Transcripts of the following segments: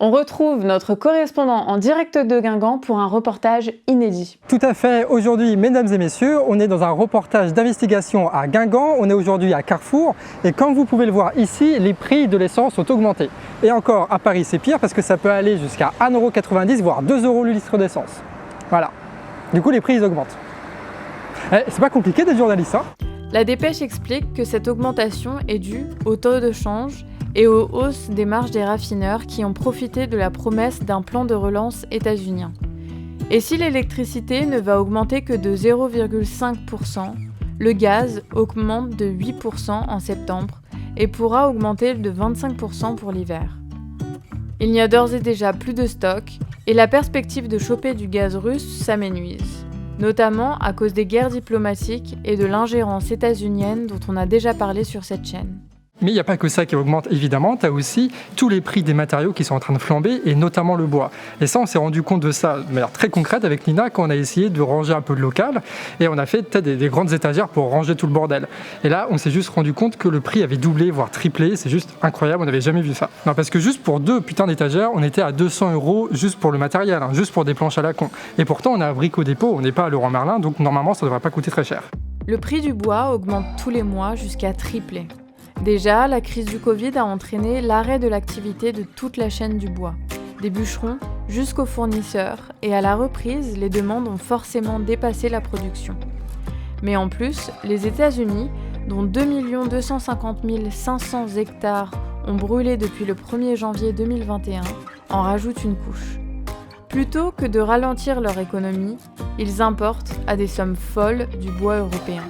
On retrouve notre correspondant en direct de Guingamp pour un reportage inédit. Tout à fait. Aujourd'hui, mesdames et messieurs, on est dans un reportage d'investigation à Guingamp. On est aujourd'hui à Carrefour et comme vous pouvez le voir ici, les prix de l'essence ont augmenté. Et encore, à Paris, c'est pire parce que ça peut aller jusqu'à 1,90 €, voire 2 € le litre d'essence. Voilà. Du coup, les prix, ils augmentent. C'est pas compliqué d'être journaliste, hein ? La dépêche explique que cette augmentation est due au taux de change et aux hausses des marges des raffineurs qui ont profité de la promesse d'un plan de relance états-unien. Et si l'électricité ne va augmenter que de 0,5%, le gaz augmente de 8% en septembre et pourra augmenter de 25% pour l'hiver. Il n'y a d'ores et déjà plus de stock et la perspective de choper du gaz russe s'amenuise, notamment à cause des guerres diplomatiques et de l'ingérence états-unienne dont on a déjà parlé sur cette chaîne. Mais il n'y a pas que ça qui augmente, évidemment. Tu as aussi tous les prix des matériaux qui sont en train de flamber, et notamment le bois. Et ça, on s'est rendu compte de ça de manière très concrète avec Nina quand on a essayé de ranger un peu de local. Et on a fait des grandes étagères pour ranger tout le bordel. Et là, on s'est juste rendu compte que le prix avait doublé, voire triplé. C'est juste incroyable, on n'avait jamais vu ça. Non, parce que juste pour 2 putains d'étagères, on était à 200 € juste pour le matériel, hein, juste pour des planches à la con. Et pourtant, on a un Brico Dépôt, on n'est pas à Leroy Merlin, donc normalement, ça ne devrait pas coûter très cher. Le prix du bois augmente tous les mois jusqu'à tripler. Déjà, la crise du Covid a entraîné l'arrêt de l'activité de toute la chaîne du bois, des bûcherons jusqu'aux fournisseurs, et à la reprise, les demandes ont forcément dépassé la production. Mais en plus, les États-Unis, dont 2 250 500 hectares ont brûlé depuis le 1er janvier 2021, en rajoutent une couche. Plutôt que de ralentir leur économie, ils importent à des sommes folles du bois européen.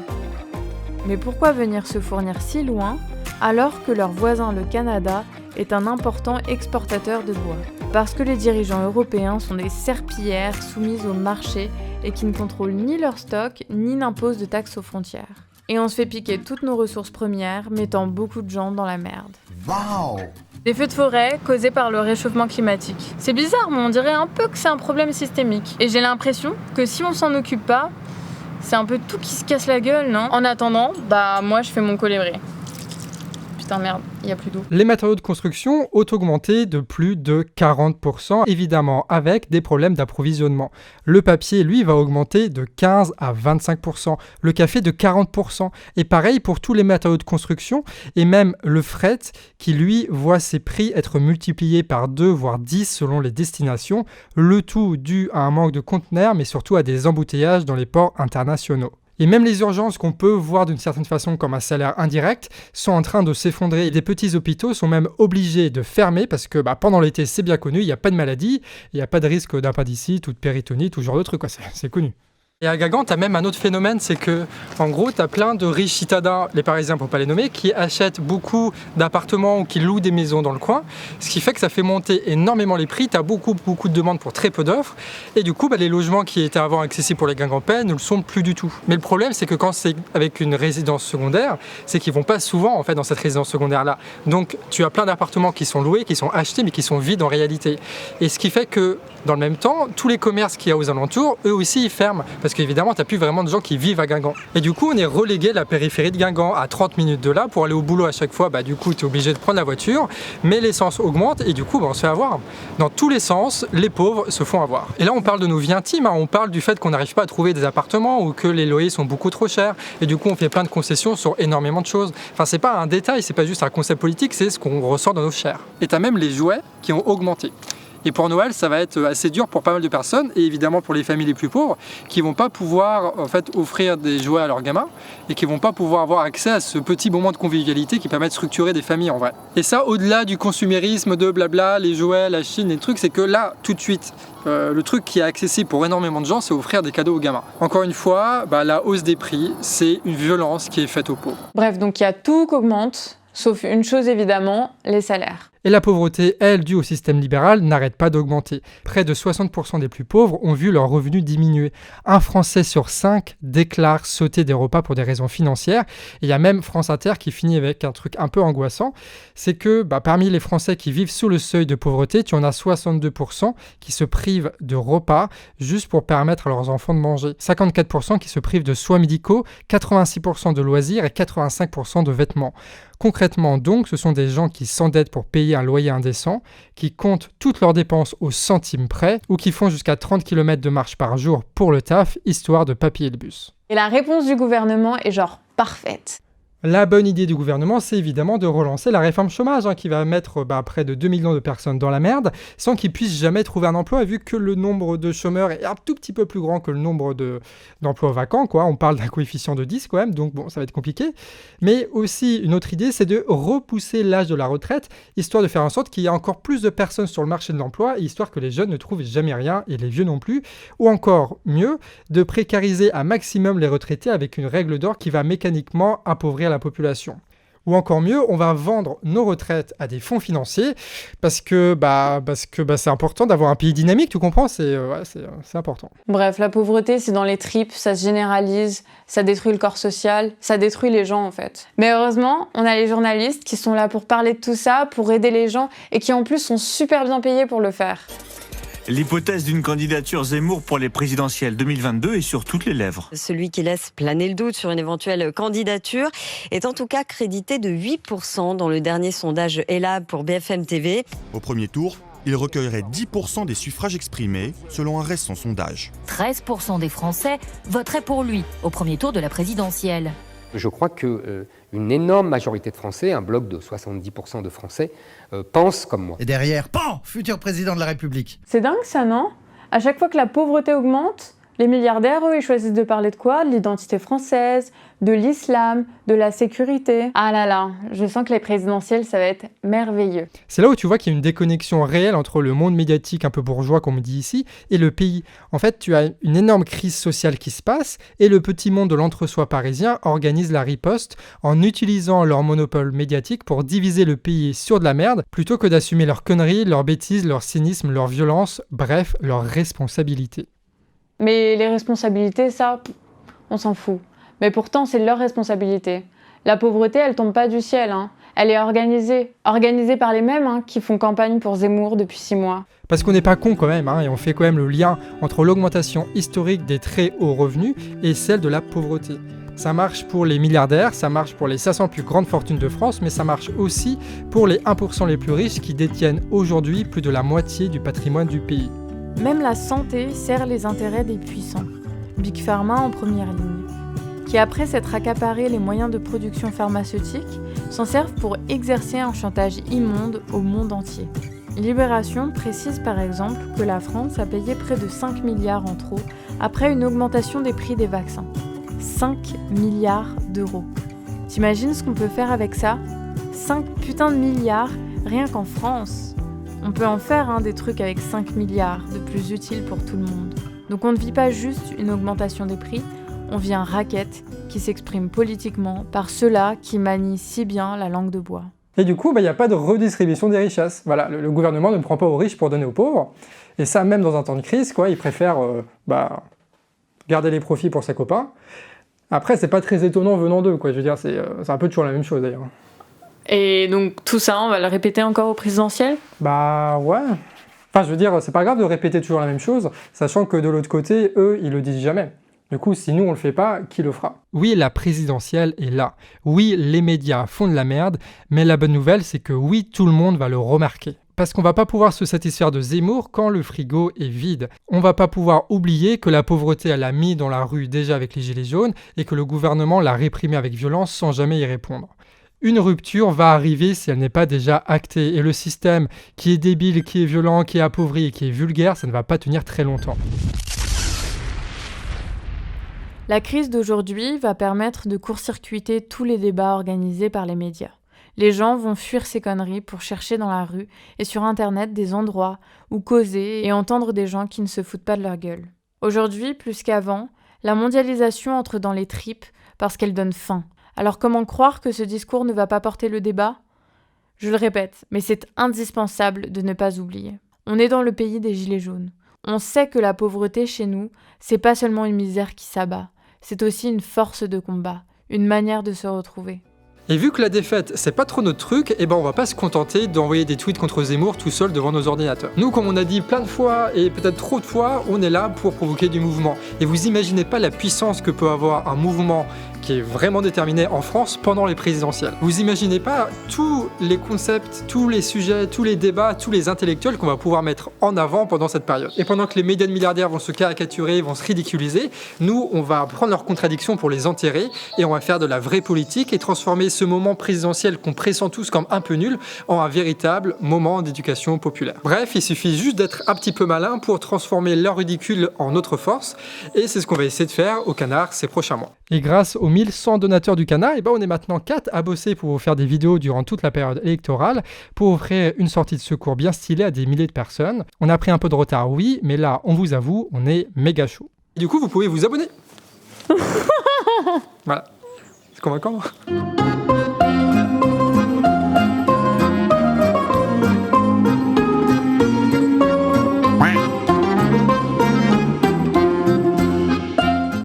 Mais pourquoi venir se fournir si loin alors que leur voisin le Canada est un important exportateur de bois? Parce que les dirigeants européens sont des serpillères soumises au marché et qui ne contrôlent ni leur stock ni n'imposent de taxes aux frontières. Et on se fait piquer toutes nos ressources premières, mettant beaucoup de gens dans la merde. Wow. Des feux de forêt causés par le réchauffement climatique. C'est bizarre, mais on dirait un peu que c'est un problème systémique. Et j'ai l'impression que si on s'en occupe pas, c'est un peu tout qui se casse la gueule, non ? En attendant, moi je fais mon colibri. Putain merde, il n'y a plus d'eau. Les matériaux de construction ont augmenté de plus de 40%, évidemment avec des problèmes d'approvisionnement. Le papier, lui, va augmenter de 15 à 25%, le café de 40%, et pareil pour tous les matériaux de construction, et même le fret qui, lui, voit ses prix être multipliés par 2 voire 10 selon les destinations, le tout dû à un manque de conteneurs, mais surtout à des embouteillages dans les ports internationaux. Et même les urgences qu'on peut voir d'une certaine façon comme un salaire indirect sont en train de s'effondrer. Et des petits hôpitaux sont même obligés de fermer parce que pendant l'été, c'est bien connu, il n'y a pas de maladie, il n'y a pas de risque d'appendicite ou de péritonite ou ce genre de truc, c'est connu. Et à Guingamp, tu as même un autre phénomène, c'est que, en gros, tu as plein de riches citadins, les Parisiens pour pas les nommer, qui achètent beaucoup d'appartements ou qui louent des maisons dans le coin, ce qui fait que ça fait monter énormément les prix, tu as beaucoup de demandes pour très peu d'offres, et du coup, les logements qui étaient avant accessibles pour les Guingampais ne le sont plus du tout. Mais le problème, c'est que quand c'est avec une résidence secondaire, c'est qu'ils vont pas souvent en fait dans cette résidence secondaire-là. Donc, tu as plein d'appartements qui sont loués, qui sont achetés, mais qui sont vides en réalité. Et ce qui fait que, dans le même temps, tous les commerces qu'il y a aux alentours, eux aussi, ils ferment. Parce qu'évidemment, tu n'as plus vraiment de gens qui vivent à Guingamp. Et du coup, on est relégué de la périphérie de Guingamp à 30 minutes de là pour aller au boulot à chaque fois. Du coup, tu es obligé de prendre la voiture, mais l'essence augmente et du coup, on se fait avoir. Dans tous les sens, les pauvres se font avoir. Et là, on parle de nos vies intimes, on parle du fait qu'on n'arrive pas à trouver des appartements ou que les loyers sont beaucoup trop chers. Et du coup, on fait plein de concessions sur énormément de choses. Enfin, c'est pas un détail, c'est pas juste un concept politique, c'est ce qu'on ressent dans nos chairs. Et tu as même les jouets qui ont augmenté. Et pour Noël, ça va être assez dur pour pas mal de personnes, et évidemment pour les familles les plus pauvres, qui vont pas pouvoir en fait offrir des jouets à leurs gamins, et qui vont pas pouvoir avoir accès à ce petit moment de convivialité qui permet de structurer des familles en vrai. Et ça, au-delà du consumérisme de blabla, les jouets, la Chine, les trucs, c'est que là, tout de suite, le truc qui est accessible pour énormément de gens, c'est offrir des cadeaux aux gamins. Encore une fois, la hausse des prix, c'est une violence qui est faite aux pauvres. Bref, donc il y a tout qui augmente, sauf une chose évidemment, les salaires. Et la pauvreté, elle, due au système libéral, n'arrête pas d'augmenter. Près de 60% des plus pauvres ont vu leurs revenus diminuer. Un Français sur 5 déclare sauter des repas pour des raisons financières. Et il y a même France Inter qui finit avec un truc un peu angoissant. C'est que parmi les Français qui vivent sous le seuil de pauvreté, tu en as 62% qui se privent de repas juste pour permettre à leurs enfants de manger. 54% qui se privent de soins médicaux, 86% de loisirs et 85% de vêtements. Concrètement donc, ce sont des gens qui s'endettent pour payer payer un loyer indécent, qui comptent toutes leurs dépenses au centime près, ou qui font jusqu'à 30 km de marche par jour pour le taf, histoire de pas payer le bus. Et la réponse du gouvernement est genre parfaite. La bonne idée du gouvernement, c'est évidemment de relancer la réforme chômage, qui va mettre près de 2 millions de personnes dans la merde, sans qu'ils puissent jamais trouver un emploi, vu que le nombre de chômeurs est un tout petit peu plus grand que le nombre d'emplois vacants, quoi. On parle d'un coefficient de 10 quand même, donc bon, ça va être compliqué. Mais aussi, une autre idée, c'est de repousser l'âge de la retraite, histoire de faire en sorte qu'il y ait encore plus de personnes sur le marché de l'emploi, histoire que les jeunes ne trouvent jamais rien, et les vieux non plus. Ou encore mieux, de précariser un maximum les retraités avec une règle d'or qui va mécaniquement appauvrir la population. Ou encore mieux, on va vendre nos retraites à des fonds financiers parce que c'est important d'avoir un pays dynamique, tu comprends, c'est important. Bref, la pauvreté, c'est dans les tripes, ça se généralise, ça détruit le corps social, ça détruit les gens en fait. Mais heureusement, on a les journalistes qui sont là pour parler de tout ça, pour aider les gens et qui en plus sont super bien payés pour le faire. L'hypothèse d'une candidature Zemmour pour les présidentielles 2022 est sur toutes les lèvres. Celui qui laisse planer le doute sur une éventuelle candidature est en tout cas crédité de 8% dans le dernier sondage Ela pour BFM TV. Au premier tour, il recueillerait 10% des suffrages exprimés, selon un récent sondage. 13% des Français voteraient pour lui au premier tour de la présidentielle. Je crois qu'une énorme majorité de Français, un bloc de 70% de Français, pensent comme moi. Et derrière, pan, futur président de la République. C'est dingue ça, non ? À chaque fois que la pauvreté augmente, les milliardaires, eux, ils choisissent de parler de quoi ? De l'identité française, de l'islam, de la sécurité. Ah là là, je sens que les présidentielles, ça va être merveilleux. C'est là où tu vois qu'il y a une déconnexion réelle entre le monde médiatique un peu bourgeois, comme on dit ici, et le pays. En fait, tu as une énorme crise sociale qui se passe, et le petit monde de l'entre-soi parisien organise la riposte en utilisant leur monopole médiatique pour diviser le pays sur de la merde, plutôt que d'assumer leurs conneries, leurs bêtises, leur cynisme, leur violence, bref, leurs responsabilités. Mais les responsabilités, ça, on s'en fout. Mais pourtant, c'est leur responsabilité. La pauvreté, elle tombe pas du ciel, Elle est organisée par les mêmes qui font campagne pour Zemmour depuis 6 mois. Parce qu'on n'est pas con quand même, et on fait quand même le lien entre l'augmentation historique des très hauts revenus et celle de la pauvreté. Ça marche pour les milliardaires, ça marche pour les 500 plus grandes fortunes de France, mais ça marche aussi pour les 1% les plus riches qui détiennent aujourd'hui plus de la moitié du patrimoine du pays. Même la santé sert les intérêts des puissants. Big Pharma en première ligne, qui après s'être accaparé les moyens de production pharmaceutique, s'en servent pour exercer un chantage immonde au monde entier. Libération précise par exemple que la France a payé près de 5 milliards en trop après une augmentation des prix des vaccins. 5 milliards d'euros. T'imagines ce qu'on peut faire avec ça ? 5 putains de milliards rien qu'en France. On peut en faire des trucs avec 5 milliards de plus utiles pour tout le monde. Donc on ne vit pas juste une augmentation des prix, on vit un racket qui s'exprime politiquement par ceux-là qui manient si bien la langue de bois. Et du coup, il n'y a pas de redistribution des richesses. Voilà, le gouvernement ne prend pas aux riches pour donner aux pauvres. Et ça, même dans un temps de crise, il préfère garder les profits pour ses copains. Après, c'est pas très étonnant venant d'eux, Je veux dire, c'est un peu toujours la même chose d'ailleurs. Et donc tout ça, on va le répéter encore au présidentiel ? Bah ouais. Enfin, je veux dire, c'est pas grave de répéter toujours la même chose, sachant que de l'autre côté, eux, ils le disent jamais. Du coup, si nous on le fait pas, qui le fera ? Oui, la présidentielle est là. Oui, les médias font de la merde, mais la bonne nouvelle, c'est que oui, tout le monde va le remarquer. Parce qu'on va pas pouvoir se satisfaire de Zemmour quand le frigo est vide. On va pas pouvoir oublier que la pauvreté, elle a mis dans la rue déjà avec les gilets jaunes et que le gouvernement l'a réprimée avec violence sans jamais y répondre. Une rupture va arriver si elle n'est pas déjà actée, et le système qui est débile, qui est violent, qui est appauvri et qui est vulgaire, ça ne va pas tenir très longtemps. La crise d'aujourd'hui va permettre de court-circuiter tous les débats organisés par les médias. Les gens vont fuir ces conneries pour chercher dans la rue et sur Internet des endroits où causer et entendre des gens qui ne se foutent pas de leur gueule. Aujourd'hui, plus qu'avant, la mondialisation entre dans les tripes parce qu'elle donne faim. Alors comment croire que ce discours ne va pas porter le débat ? Je le répète, mais c'est indispensable de ne pas oublier. On est dans le pays des gilets jaunes. On sait que la pauvreté chez nous, c'est pas seulement une misère qui s'abat, c'est aussi une force de combat, une manière de se retrouver. Et vu que la défaite, c'est pas trop notre truc, on va pas se contenter d'envoyer des tweets contre Zemmour tout seul devant nos ordinateurs. Nous, comme on a dit plein de fois, et peut-être trop de fois, on est là pour provoquer du mouvement. Et vous imaginez pas la puissance que peut avoir un mouvement qui est vraiment déterminé en France pendant les présidentielles. Vous imaginez pas tous les concepts, tous les sujets, tous les débats, tous les intellectuels qu'on va pouvoir mettre en avant pendant cette période. Et pendant que les médias de milliardaires vont se caricaturer, vont se ridiculiser, nous, on va prendre leurs contradictions pour les enterrer et on va faire de la vraie politique et transformer ce moment présidentiel qu'on pressent tous comme un peu nul en un véritable moment d'éducation populaire. Bref, il suffit juste d'être un petit peu malin pour transformer leur ridicule en notre force et c'est ce qu'on va essayer de faire au Canard ces prochains mois. Et grâce aux 1100 donateurs du Canard, on est maintenant 4 à bosser pour vous faire des vidéos durant toute la période électorale pour offrir une sortie de secours bien stylée à des milliers de personnes. On a pris un peu de retard, oui, mais là, on vous avoue, on est méga chaud. Et du coup, vous pouvez vous abonner. Voilà. C'est convaincant.